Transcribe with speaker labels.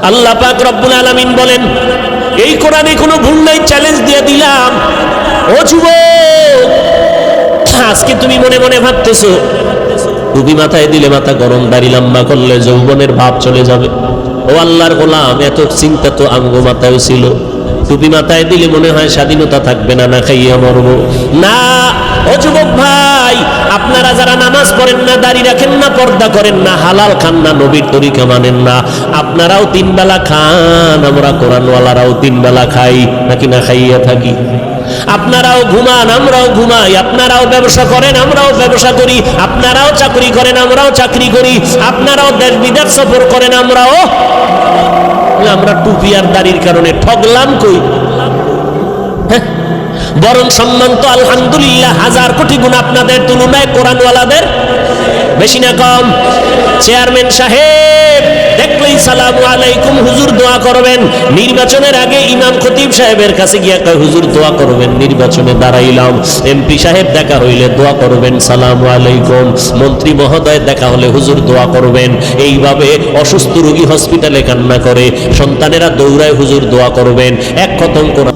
Speaker 1: আল্লাহ পাক রব্বুল আলামিন বলেন, এই কোরআনে কোনো ভুল নাই, চ্যালেঞ্জ দিয়ে দিলাম। ও যুবক, আজকে তুমি মনে মনে ভাবতেছো টুপি মাথায় দিলে মাথা গরম, দাড়ি লম্বা করলে যৌবনের ভাব চলে যাবে। ও আল্লাহর গোলাম, এত চিন্তা তো আমগো মাথায় ছিল। টুপি মাথায় দিলে মনে হয় স্বাধীনতা থাকবে না, না খাইয়া মরবো। না ও যুবক ভাই, আপনারা যারা নামাজ পড়েন না, দাড়ি রাখেন না, পর্দা করেন না, হালাল খান না, নবীর তরিকা মানেন না, আপনারাও 3 বেলা খান, আমরা কোরআনওয়ালারাও 3 বেলা খাই, নাকি না খাইয়া থাকি? আপনারাও ঘুমান, আমরাও ঘুমাই, আপনারাও ব্যবসা করেন, আমরাও ব্যবসা করি, আপনারাও চাকরি করেন, আমরাও চাকরি করি, আপনারাও দেশ বিদেশ সফর করেন, আমরাও। আমরা টুপি আর দাড়ির কারণে ঠগলাম কই? হ্যাঁ, বরং সম্মান তো আলহামদুলিল্লাহ 1000 কোটি গুণ আপনাদের তুলনায় কোরআনওয়ালাদের বেশি না কম? চেয়ারম্যান সাহেব দেখলেই সালামু আলাইকুম, হুজুর দোয়া করবেন। নির্বাচনের আগে ইমাম খতিব সাহেবের কাছে গিয়া কয়, হুজুর দোয়া করবেন, নির্বাচনে দাঁড়াইলাম। এমপি সাহেব দেখা হইলে দোয়া করবেন, সালামু আলাইকুম। মন্ত্রী মহোদয় দেখা হলে হুজুর দোয়া করবেন। এইভাবে অসুস্থ রোগী হসপিটালে কান্না করে, সন্তানেরা দৌড়ায়, হুজুর দোয়া করবেন। এক খতম কোরআন